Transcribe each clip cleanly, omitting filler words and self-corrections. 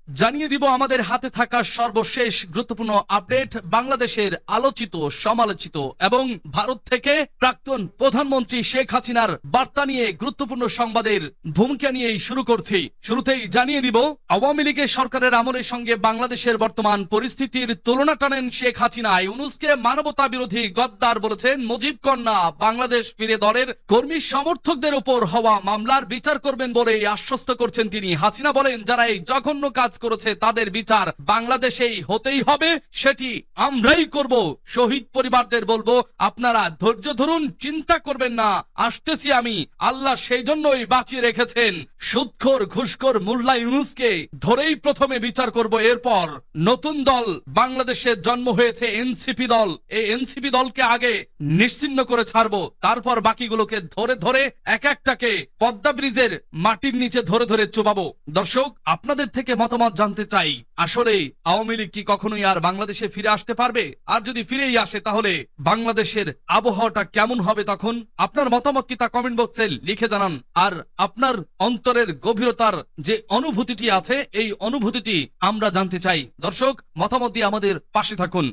জানিয়ে দিব আমাদের হাতে থাকা সর্বশেষ গুরুত্বপূর্ণ আপডেট, বাংলাদেশের আলোচিত সমালোচিত এবং ভারত থেকে প্রাক্তন প্রধানমন্ত্রী শেখ হাসিনার বার্তা নিয়ে গুরুত্বপূর্ণ সংবাদের ভূমিকা নিয়েই শুরু করছি। শুরুতেই জানিয়ে দিব আওয়ামী লীগের সরকারের আমলের সঙ্গে বাংলাদেশের বর্তমান পরিস্থিতির তুলনা টানেন শেখ হাসিনা। ইউনূসকে মানবতা বিরোধী গদ্দার বলেছেন মুজিব কন্যা। বাংলাদেশ ফিরে দলের কর্মী সমর্থকদের উপর হওয়া মামলার বিচার করবেন বলে আশ্বস্ত করছেন তিনি। হাসিনা বলেন, যারা এই জঘন্য কাজ করেছে তাদের বিচার বাংলাদেশেই হতেই হবে, সেটি আমরাই করব। শহীদ পরিবারদের বলবো, আপনারা ধৈর্য ধরুন, চিন্তা করবেন না, আসতেছি আমি। আল্লাহ সেই জন্যই বাঁচিয়ে রেখেছেন। সুদখোর ঘুষখোর মোল্লা ইউনূসকে ধরেই প্রথমে বিচার করব, এরপর নতুন দল বাংলাদেশে জন্ম হয়েছে এনসিপি দল। এই এনসিপি দলকে আগে নিশ্চিহ্ন করে ছাড়বো, তারপর বাকিগুলোকে ধরে ধরে এক একটাকে পদ্মা ব্রিজের মাটির নিচে ধরে ধরে চুবাবো। দর্শক, আপনাদের থেকে মতামত জানতে চাই, আসলে আওয়ামী লীগ কি কখনোই আর বাংলাদেশে ফিরে আসতে পারবে? আর যদি ফিরেই আসে তাহলে বাংলাদেশের আবহাওয়াটা কেমন হবে তখন? আপনার মতামত কি তা কমেন্ট বক্সে লিখে জানান। আর আপনার অন্তরের গভীরতার যে অনুভূতিটি আছে, এই অনুভূতিটি আমরা জানতে চাই। দর্শক, মতামত দিয়ে আমাদের পাশে থাকুন।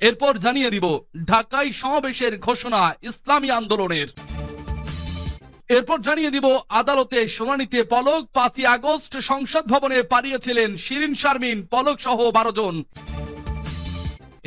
এরপর জানিয়ে দিব ঢাকায় সমাবেশের ঘোষণা ইসলামী আন্দোলনের। এরপর জানিয়ে দিব আদালতে শুনানিতে পলক। 5ই আগস্ট সংসদ ভবনে পালিয়েছিলেন শিরিন শারমিন, পলক সহ 12 জন।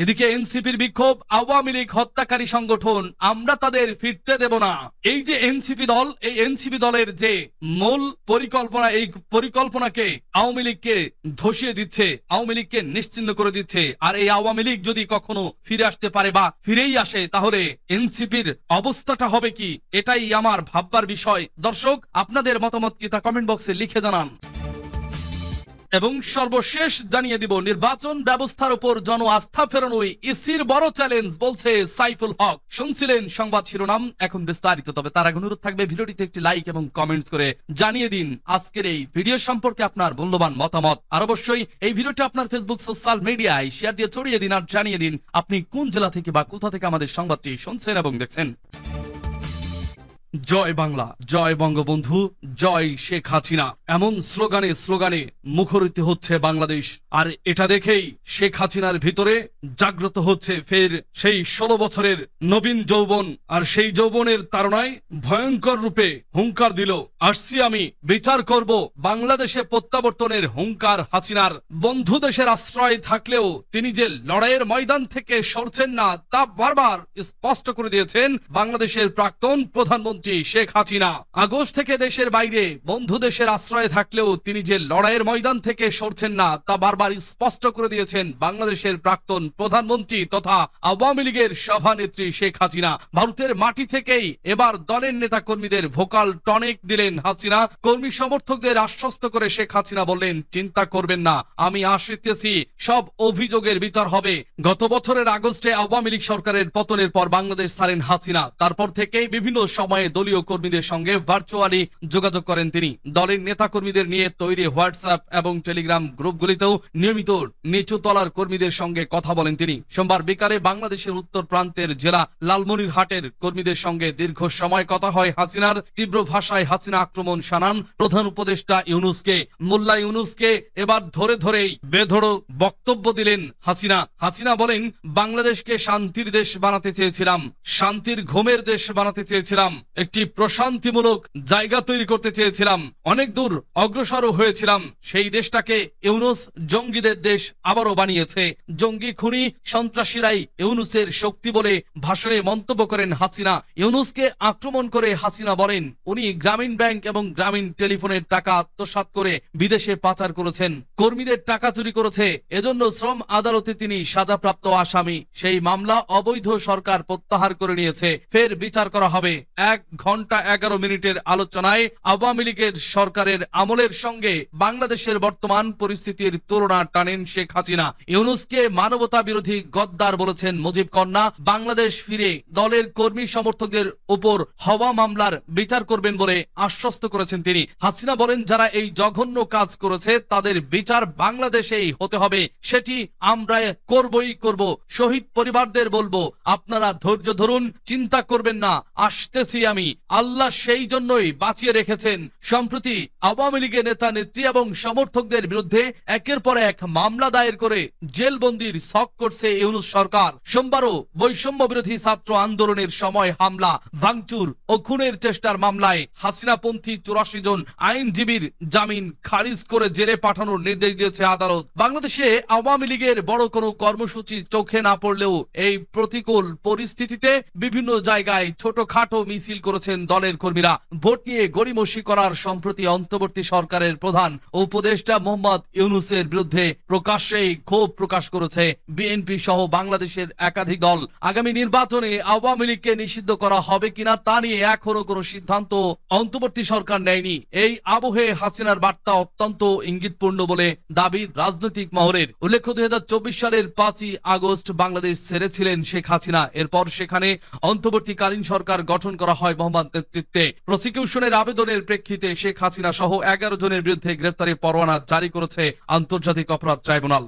এদিকে এনসিপির বিক্ষোভ, আওয়ামী লীগ হত্যাকারী সংগঠন, আমরা তাদের ফিরতে দেব না। এই যে এনসিপি দল, এই এনসিপি দলের যে মূল পরিকল্পনা, এই পরিকল্পনাকে আওয়ামী লীগকে ধসিয়ে দিচ্ছে, আওয়ামী লীগকে নিশ্চিহ্ন করে দিচ্ছে। আর এই আওয়ামী লীগ যদি কখনো ফিরে আসতে পারে বা ফিরেই আসে, তাহলে এনসিপির অবস্থাটা হবে কি, এটাই আমার ভাববার বিষয়। দর্শক, আপনাদের মতামত কি তা কমেন্ট বক্সে লিখে জানান। এবং সর্বশেষ জানিয়ে দিব নির্বাচন ব্যবস্থার উপর জন আস্থা ফেরানোই ইসির বড় চ্যালেঞ্জ, বলছে সাইফুল হক। শুনছিলেন সংবাদ শিরোনাম, এখন বিস্তারিত। তবে তার আগে অনুরোধ থাকবে ভিডিওটিতে একটি লাইক এবং কমেন্টস করে জানিয়ে দিন আজকের এই ভিডিও সম্পর্কে আপনার মূল্যবান মতামত। আর অবশ্যই এই ভিডিওটি আপনার ফেসবুক সোশ্যাল মিডিয়ায় শেয়ার দিয়ে ছড়িয়ে দিন আর জানিয়ে দিন আপনি কোন জেলা থেকে বা কোথা থেকে আমাদের সংবাদটি শুনছেন এবং দেখছেন। জয় বাংলা, জয় বঙ্গবন্ধু, জয় শেখ হাসিনা, এমন স্লোগানে স্লোগানে মুখরিত হচ্ছে বাংলাদেশ। আর এটা দেখেই শেখ হাসিনার ভিতরে জাগ্রত হচ্ছে ফের সেই 16 বছরের নবীন যৌবন। আর সেই যৌবনের তাড়নায় ভয়ঙ্কর রূপে হুঙ্কার দিল, আসছি আমি, বিচার করব। বাংলাদেশে প্রত্যাবর্তনের হুঙ্কার হাসিনার। বন্ধু দেশের আশ্রয় থাকলেও তিনি যে লড়াইয়ের ময়দান থেকে সরছেন না, তা বারবার স্পষ্ট করে দিয়েছেন বাংলাদেশের প্রাক্তন প্রধানমন্ত্রী শেখ হাসিনা। আগস্ট থেকে দেশের বাইরে বন্ধু দেশের আশ্রয়ে থাকলেও তিনি যে লড়াইয়ের ময়দান থেকে সরছেন না, তা বারবার স্পষ্ট করে দিয়েছেন বাংলাদেশের প্রাক্তন প্রধানমন্ত্রী তথা আওয়ামী লীগের সভানেত্রী শেখ হাসিনা। ভারতের মাটি থেকেই এবার দলের নেতা কর্মীদের ভোকাল টনিক দিলেন হাসিনা। কর্মী সমর্থকদের আশ্বস্ত করে শেখ হাসিনা বললেন, চিন্তা করবেন না, আমি আসতেছি, সব অভিযোগের বিচার হবে। গত বছরের আগস্টে আওয়ামী লীগ সরকারের পতনের পর বাংলাদেশ ছাড়েন হাসিনা। তারপর থেকেই বিভিন্ন সময়ে দলীয় কর্মীদের সঙ্গে ভার্চুয়ালি যোগাযোগ করেন তিনি। দলের নেতা কর্মীদের নিয়ে তৈরি হোয়াটসঅ্যাপ এবং টেলিগ্রাম গ্রুপগুলিতেও নিয়মিত নিচু তলার কর্মীদের সঙ্গে কথা বলেন তিনি। সোমবার বিকালে বাংলাদেশের উত্তর প্রান্তের জেলা লালমনিরহাটের কর্মীদের সঙ্গে দীর্ঘ সময় কথা হয় হাসিনার। তীব্র ভাষায় হাসিনা আক্রমণ শানান প্রধান উপদেষ্টা ইউনূসকে। মোল্লা ইউনূসকে এবার ধরে ধরেই বেধড় বক্তব্য দিলেন হাসিনা। হাসিনা বলেন, বাংলাদেশকে শান্তির দেশ বানাতে চেয়েছিলাম, শান্তির ঘুমের দেশ বানাতে চেয়েছিলাম, একটি প্রশান্তিমূলক জায়গা তৈরি করতে চেয়েছিলাম, অনেক দূর অগ্রসর হয়েছিলাম। সেই দেশটাকে ইউনূস জঙ্গিদের দেশ আবারও বানিয়েছে। জঙ্গি খুনি সন্ত্রাসীরাই ইউনূসের শক্তি বলে ভাষণে মন্তব্য করেন হাসিনা। ইউনূসকে আক্রমণ করে হাসিনা বলেন, উনি গ্রামীণ ব্যাংক এবং গ্রামীণ টেলিফোনের টাকা আত্মসাৎ করে বিদেশে পাচার করেছেন, কর্মীদের টাকা চুরি করেছে, এজন্য শ্রম আদালতে তিনি সাজাপ্রাপ্ত আসামি। সেই মামলা অবৈধ সরকার প্রত্যাহার করে নিয়েছে, ফের বিচার করা হবে। 1 ঘন্টা 11 মিনিটের আলোচনায় আওয়ামী লীগের সরকারের আমলের সঙ্গে বাংলাদেশের বর্তমান পরিস্থিতির তুলনা টানেন শেখ হাসিনা। ইউনূসকে মানবতা বিরোধী গদ্দার বলেছেন মুজিব কন্যা। বাংলাদেশ ফিরে দলের কর্মী সমর্থকদের উপর হওয়া মামলার বিচার করবেন বলে আশ্বস্ত করেছেন তিনি। হাসিনা বলেন, যারা এই জঘন্য কাজ করেছে তাদের বিচার বাংলাদেশেই হতে হবে, সেটি আমরা করবই করব। শহীদ পরিবারদের বলবো, আপনারা ধৈর্য ধরুন, চিন্তা করবেন না, আসতেছি আমি। আসামি। আল্লাহ সেই জন্যই বাঁচিয়ে রেখেছেন। সম্প্রতি আওয়ামী লীগের নেতা নেত্রী এবং সমর্থকদের বিরুদ্ধে একের পর এক মামলা দায়ের করে জেলবন্দির শখ করছে ইউনূস সরকার। সোমবারও বৈষম্য বিরোধী ছাত্র আন্দোলনের সময় হামলা, ভাঙচুর ও খুনের চেষ্টার মামলায় হাসিনাপন্থী 84 জন আইনজীবীর জামিন খারিজ করে জেলে পাঠানোর নির্দেশ দিয়েছে আদালত। বাংলাদেশে আওয়ামী লীগের বড় কোনো কর্মসূচি চোখে না পড়লেও এই প্রতিকূল পরিস্থিতিতে বিভিন্ন জায়গায় ছোটখাটো মিছিল করেছেন দলের কর্মীরা। ভোট নিয়ে গড়িমসি করার সম্প্রতি অন্তর্বর্তী সরকারের প্রধান উপদেষ্টা মোহাম্মদ ইউনূসের বিরুদ্ধে প্রকাশ্যেই ক্ষোভ প্রকাশ করেছে বিএনপি সহ বাংলাদেশের একাধিক দল। আগামী নির্বাচনে আওয়ামী লীগকে নিষিদ্ধ করা হবে কিনা তা নিয়ে এখনো কোনো সিদ্ধান্ত অন্তর্বর্তী সরকার নেয়নি। এই আবহে হাসিনার বার্তা অত্যন্ত ইঙ্গিতপূর্ণ বলে দাবি রাজনৈতিক মহলের। উল্লেখ্য 2024 সালের 5ই আগস্ট বাংলাদেশ ছেড়েছিলেন শেখ হাসিনা। এরপর সেখানে অন্তর্বর্তীকালীন সরকার গঠন করা হয় মোহাম্মদ নেতৃত্বে। প্রসিকিউশনের আবেদনের প্রেক্ষিতে শেখ হাসিনা সহ 11 জনের বিরুদ্ধে গ্রেপ্তারি পরোয়ানা জারি করেছে আন্তর্জাতিক অপরাধ ট্রাইব্যুনাল।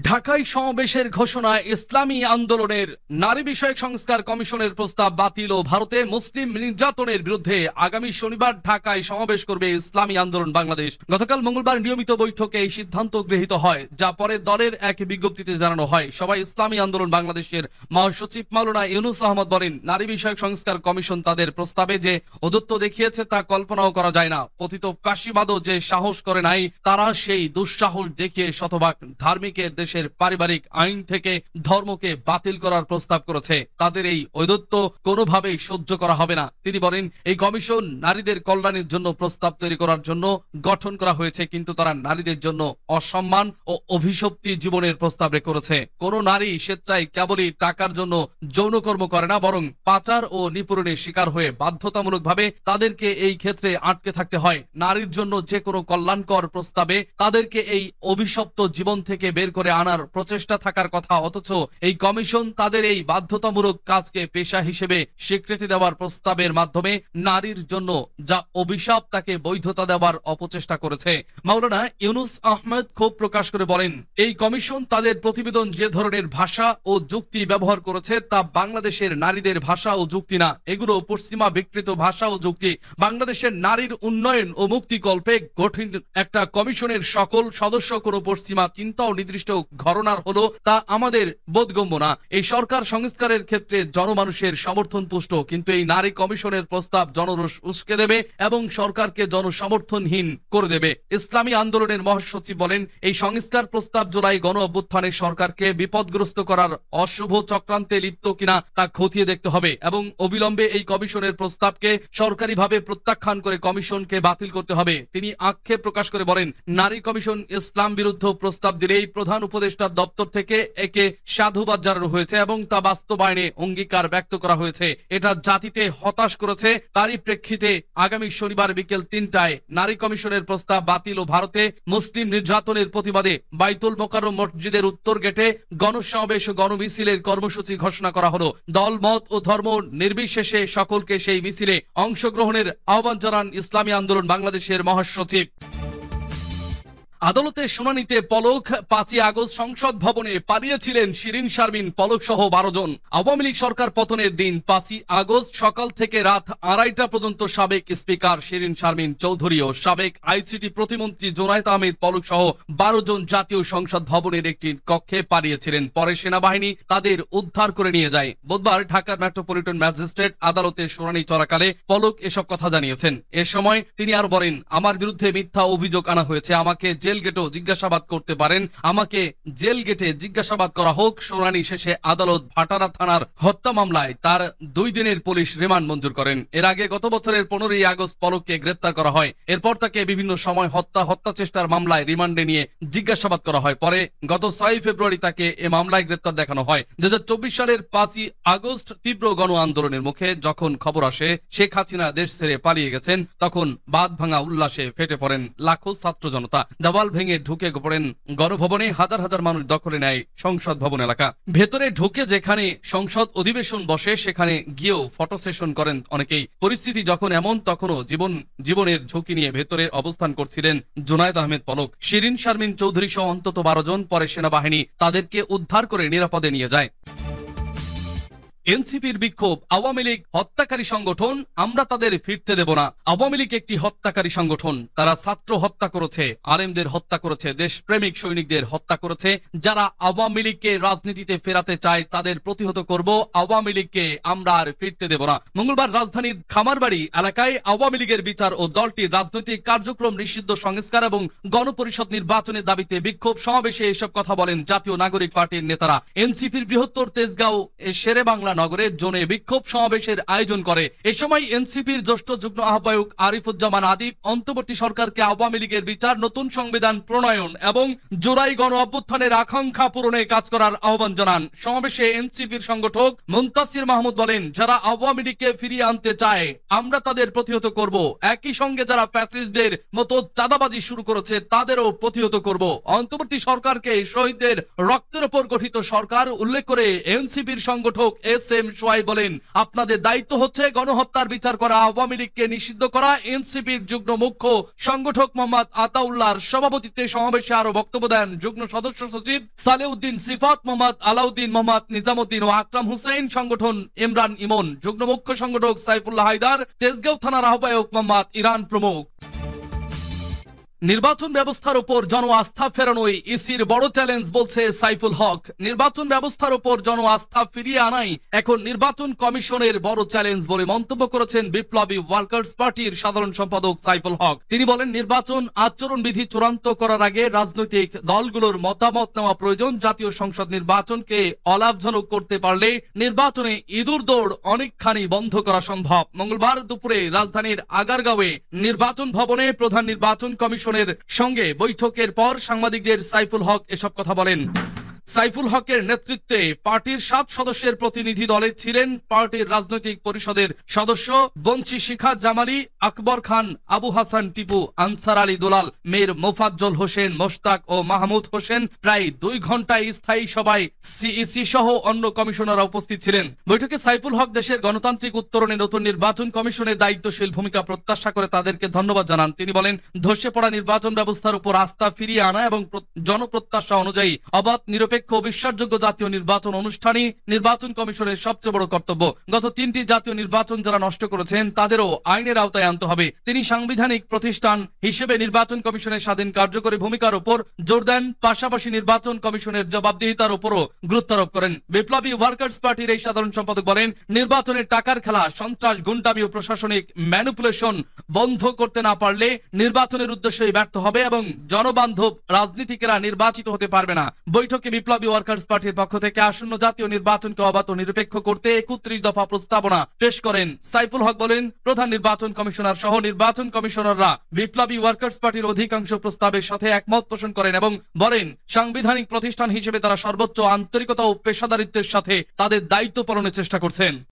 ঢাকায় সমাবেশের ঘোষণায় ইসলামী আন্দোলনের নারী বিষয়ক সংস্কার কমিশনের প্রস্তাব বাতিল ও ভারতে মুসলিম নির্যাতনের বিরুদ্ধে আগামী শনিবার ঢাকায় সমাবেশ করবে ইসলামী আন্দোলন বাংলাদেশ। গতকাল মঙ্গলবার নিয়মিত বৈঠকে এই সিদ্ধান্ত গৃহীত হয়, যা পরে দলের এক বিজ্ঞপ্তিতে জানানো হয়। সবাই ইসলামী আন্দোলন বাংলাদেশের মহাসচিব মাওলানা ইউনূস আহমদ বলেন, নারী বিষয়ক সংস্কার কমিশন তাদের প্রস্তাবে যে ঔদ্ধত্য দেখিয়েছে তা কল্পনাও করা যায় না। পতিত ফ্যাসিবাদও যে সাহস করে নাই, তারা সেই দুঃসাহস দেখিয়ে শতভাগ ধার্মিকের দেশের পারিবারিক আইন থেকে ধর্মকে বাতিল করার প্রস্তাব করেছে। তাদের এই ঔদ্ধত্য কোনোভাবেই সহ্য করা হবে না। তিনি বলেন, এই কমিশন নারীদের কল্যাণের জন্য প্রস্তাব তৈরি করার জন্য গঠন করা হয়েছে, কিন্তু তারা নারীদের জন্য অসম্মান ও অভিশপ্তি জীবনের প্রস্তাব করেছে। কোন নারী স্বেচ্ছায় কেবলই টাকার জন্য যৌনকর্ম করে না, বরং পাচার ও নিপীড়নের শিকার হয়ে বাধ্যতামূলকভাবে তাদেরকে এই ক্ষেত্রে আটকে থাকতে হয়। নারীর জন্য যে কোনো কল্যাণকর প্রস্তাবে তাদেরকে এই অভিশপ্ত জীবন থেকে বের করে আনার প্রচেষ্টা থাকার কথা, অথচ এই কমিশন তাদের এই বাধ্যতামূলক কাজকে পেশা হিসেবে স্বীকৃতি দেওয়ার প্রস্তাবের মাধ্যমে নারীর জন্য যা অভিশাপ তাকে বৈধতা দেওয়ার অপচেষ্টা করেছে। মাওলানা ইউনূস আহমেদ ক্ষোভ প্রকাশ করে বলেন, এই কমিশন তাদের প্রতিবেদন যে ধরনের ভাষা ও যুক্তি ব্যবহার করেছে তা বাংলাদেশের নারীদের ভাষা ও যুক্তি না, এগুলো পশ্চিমা বিকৃত ভাষা ও যুক্তি। বাংলাদেশের নারীর উন্নয়ন ও মুক্তিকল্পে গঠিত একটা কমিশনের সকল সদস্য কোনো পশ্চিমা চিন্তা ও নির্দিষ্ট ঘরনার হলো তা আমাদের বোধগম্য না। এই সরকার সংস্কারের ক্ষেত্রে জনমানুষের সমর্থন পুষ্ট, কিন্তু এই নারী কমিশনের প্রস্তাব জনরোষ উস্কে দেবে এবং সরকারকে জনসমর্থনহীন করে দেবে। ইসলামী আন্দোলনের মহাসচিব বলেন, এই সংস্কার প্রস্তাব জুলাই গণ অভ্যুত্থানের সরকারকে বিপদগ্রস্ত করার অশুভ চক্রান্তে লিপ্ত কিনা তা খতিয়ে দেখতে হবে এবং অবিলম্বে এই কমিশনের প্রস্তাবকে সরকারিভাবে প্রত্যাখ্যান করে কমিশনকে বাতিল করতে হবে। তিনি আক্ষেপ প্রকাশ করে বলেন, নারী কমিশন ইসলাম বিরুদ্ধ প্রস্তাব দিলেই প্রধান উপদেষ্টার দপ্তর থেকে একে সাধুবাদ জানানো হয়েছে এবং তা বাস্তবায়নে অঙ্গীকার ব্যক্ত করা হয়েছে। এটা জাতিতে হতাশ করেছে। তারই প্রেক্ষিতে আগামী শনিবার বিকেল 3টায় নারী কমিশনের প্রস্তাব বাতিল ও ভারতে মুসলিম নির্যাতনের প্রতিবাদে বাইতুল মোকাররম মসজিদের উত্তর গেটে গণসমাবেশ ও গণমিছিলের কর্মসূচি ঘোষণা করা হলো। দল মত ও ধর্ম নির্বিশেষে সকলকে সেই মিছিলে অংশগ্রহণের আহ্বান জানান ইসলামী আন্দোলন বাংলাদেশের মহাসচিব। আদালতে শুনানিতে পলক। 5ই আগস্ট সংসদ ভবনে পালিয়েছিলেন শিরিন শারমিন পলক সহ 12 জন। আওয়ামী লীগ সরকার পতনের দিন 5ই আগস্ট সকাল থেকে রাত 2:30টা পর্যন্ত সাবেক স্পিকার শিরিন শারমিন চৌধুরী ও সাবেক আইসিটি প্রতিমন্ত্রী জোনায়েদ আহমেদ পলক সহ 12 জন জাতীয় সংসদ ভবনের একটি কক্ষে পালিয়েছিলেন। পরে সেনাবাহিনী তাদের উদ্ধার করে নিয়ে যায়। বুধবার ঢাকার মেট্রোপলিটন ম্যাজিস্ট্রেট আদালতে শুনানি চলাকালে পলক এসব কথা জানিয়েছেন। এ সময় তিনি আরো বলেন, আমার বিরুদ্ধে মিথ্যা অভিযোগ আনা হয়েছে, আমাকে জেল গেটেও জিজ্ঞাসাবাদ করতে পারেন, আমাকে জেল গেটে জিজ্ঞাসাবাদ করা হোক। শুনানি শেষে আদালত ভাটারা থানার হত্যা মামলায় তার 2 দিনের পুলিশ রিমান্ড মঞ্জুর করেন। এর আগে গত বছরের 15ই আগস্ট পলককে গ্রেপ্তার করা হয়। এরপর তাকে বিভিন্ন সময় হত্যা চেষ্টার মামলায় রিমান্ডে নিয়ে জিজ্ঞাসাবাদ করা হয়। পরে গত 6 ফেব্রুয়ারি তাকে এ মামলায় গ্রেপ্তার দেখানো হয়। 2024 সালের 5ই আগস্ট তীব্র গণ আন্দোলনের মুখে যখন খবর আসে শেখ হাসিনা দেশ ছেড়ে পালিয়ে গেছেন, তখন বাঁধ ভাঙা উল্লাসে ফেটে পড়েন লাখো ছাত্র জনতা। দেওয়াল ভেঙে ঢুকে পড়েন গণভবনে। হাজার হাজার মানুষ দখলে নেয় সংসদ ভবন এলাকা। ভেতরে ঢুকে যেখানে সংসদ অধিবেশন বসে সেখানে গিয়েও ফটো সেশন করেন অনেকেই। পরিস্থিতি যখন এমন, তখনও জীবনের ঝুঁকি নিয়ে ভেতরে অবস্থান করছিলেন জোনায়েদ আহমেদ পলক। শিরিন শারমিন চৌধুরী সহ অন্তত 12 জন। পরে সেনাবাহিনী তাদেরকে উদ্ধার করে নিরাপদে নিয়ে যায়। এনসিপির বিক্ষোভ, আওয়ামী লীগ হত্যাকারী সংগঠন, আমরা তাদের ফিরতে দেব না। আওয়ামী লীগ একটি হত্যাকারী সংগঠন, তারা ছাত্র হত্যা করেছে, আরএমদের হত্যা করেছে, দেশপ্রেমিক সৈনিকদের হত্যা করেছে। যারা আওয়ামী লীগকে রাজনীতিতে ফেরাতে চায় তাদের প্রতিহত করব, আওয়ামী লীগকে আমরা আর ফিরতে দেব না। মঙ্গলবার রাজধানীর খামারবাড়ি এলাকায় আওয়ামী লীগের বিচার ও দলটির রাজনৈতিক কার্যক্রম নিষিদ্ধ, সংস্কার এবং গণপরিষদ নির্বাচনের দাবিতে বিক্ষোভ সমাবেশে এসব কথা বলেন জাতীয় নাগরিক পার্টির নেতারা। এনসিপির বৃহত্তর তেজগাঁও শেরে বাংলা নগরে জোনে বিক্ষোভ সমাবেশের আয়োজন করে। এ সময় এনসিপির জ্যেষ্ঠ যুগ্ম আহ্বায়ক আরিফুজ্জামান আদিব অন্তর্বর্তী সরকারকে আওয়ামী লীগের বিচার, নতুন সংবিধান প্রণয়ন এবং জোড়াই গণ অভ্যুত্থানের আকাঙ্ক্ষা পূরণে কাজ করার আহ্বান জানান। সমাবেশে এনসিপির সংগঠক মুনতাসির মাহমুদ বলেন, যারা আওয়ামী লীগকে ফিরিয়ে আনতে চায় আমরা তাদের প্রতিহত করব, একই সঙ্গে যারা ফ্যাসিস্টদের মতো চাঁদাবাজি শুরু করেছে তাদেরও প্রতিহত করব। অন্তর্বর্তী সরকারকে শহীদদের রক্তের উপর গঠিত সরকার উল্লেখ করে এনসিপির সংগঠক এস এম সোয়াই বলেন, আপনাদের দায়িত্ব হচ্ছে গণহত্যার বিচার করা, আওয়ামী লীগকে নিষিদ্ধ করা। এনসিপির যুগ্ম মুখ্য সংগঠক মোহাম্মদ আতাউল্লাহর সভাপতিত্বে সমাবেশে আরো বক্তব্য দেন যুগ্ম সদস্য সচিব সালেউদ্দিন সিফাত, মোহাম্মদ আলাউদ্দিন, মোহাম্মদ নিজামুদ্দিন ও আকরাম হুসেন, সংগঠন ইমরান ইমন, যুগ্ম মুখ্য সংগঠক সাইফুল্লাহ হায়দার, তেজগাঁও থানার আহ্বায়ক মোহাম্মদ ইরান প্রমুখ। নির্বাচন ব্যবস্থার উপর জন আস্থা ফেরানোই ইসির বড় চ্যালেঞ্জ বলছে সাইফুল হক। নির্বাচন ব্যবস্থার উপর জন আস্থা ফিরিয়ে আনাই এখন নির্বাচন কমিশনের বড় চ্যালেঞ্জ বলে মন্তব্য করেছেন বিপ্লবী ওয়ার্কার্স পার্টির সাধারণ সম্পাদক সাইফুল হক। তিনি বলেন, নির্বাচন আচরণ বিধি চূড়ান্ত করার আগে রাজনৈতিক দলগুলোর মতামত নেওয়া প্রয়োজন। জাতীয় সংসদ নির্বাচনকে অলাভজনক করতে পারলে নির্বাচনে ইঁদুর দৌড় অনেকখানি বন্ধ করা সম্ভব। মঙ্গলবার দুপুরে রাজধানীর আগারগাঁওয়ে নির্বাচন ভবনে প্রধান নির্বাচন কমিশনের সঙ্গে বৈঠকের পর সাংবাদিকদের সাইফুল হক এসব কথা বলেন। সাইফুল হকের নেতৃত্বে পার্টির 7 সদস্যের প্রতিনিধি দলে ছিলেন পার্টির রাজনৈতিক পরিষদের সদস্য বঞ্চি শিখা জামালি, আকবর খান, আবু হাসান টিপু, আনসার আলী দুলাল, মীর মোফাজ্জল হোসেন, মোশতাক ও মাহমুদ হোসেন। প্রায় 2 ঘন্টায় স্থায়ী সভায় সিইসি সহ অন্য কমিশনাররা উপস্থিত ছিলেন। বৈঠকে সাইফুল হক দেশের গণতান্ত্রিক উত্তরণে নতুন নির্বাচন কমিশনের দায়িত্বশীল ভূমিকা প্রত্যাশা করে তাদেরকে ধন্যবাদ জানান। তিনি বলেন, ধসে পড়া নির্বাচন ব্যবস্থার উপর আস্থা ফিরিয়ে আনা এবং জনপ্রত্যাশা অনুযায়ী অবাধ, নিরপেক্ষ, বিশ্বাসযোগ্য জাতীয় নির্বাচন অনুষ্ঠানই নির্বাচন কমিশনের সবচেয়ে বড় কর্তব্য। গত 3টি জাতীয় নির্বাচন যারা নষ্ট করেছেন তাদেরও আইনের আওতায় আনতে হবে। তিনি সাংবিধানিক প্রতিষ্ঠান হিসেবে নির্বাচন কমিশনের স্বাধীন কার্যকরী ভূমিকার উপর জোর দেন, পাশাপাশি নির্বাচন কমিশনের জবাবদিহিতার উপরও গুরুত্ব আরোপ করেন। বিপ্লবী ওয়ার্কার্স পার্টির এই সাধারণ সম্পাদক বলেন, নির্বাচনের টাকার খেলা, সন্ত্রাস, গুন্ডামি ও প্রশাসনিক ম্যানিপুলেশন বন্ধ করতে না পারলে নির্বাচনের উদ্দেশ্যই ব্যর্থ হবে এবং জনবান্ধব রাজনীতিকেরা নির্বাচিত হতে পারবে না। বৈঠকে বিপ্লবী ওয়ার্কার্স পার্টির পক্ষ থেকে আসন্ন জাতীয় নির্বাচনকে অবাধ ও নিরপেক্ষ করতে 31 দফা প্রস্তাবনা পেশ করেন। সাইফুল হক বলেন, প্রধান নির্বাচন কমিশনার সহ নির্বাচন কমিশনাররা বিপ্লবী ওয়ার্কার্স পার্টির অধিকাংশ প্রস্তাবের সাথে একমত পোষণ করেন এবং বলেন, সাংবিধানিক প্রতিষ্ঠান হিসেবে তারা সর্বোচ্চ আন্তরিকতা ও পেশাদারিত্বের সাথে তাদের দায়িত্ব পালনের চেষ্টা করছেন।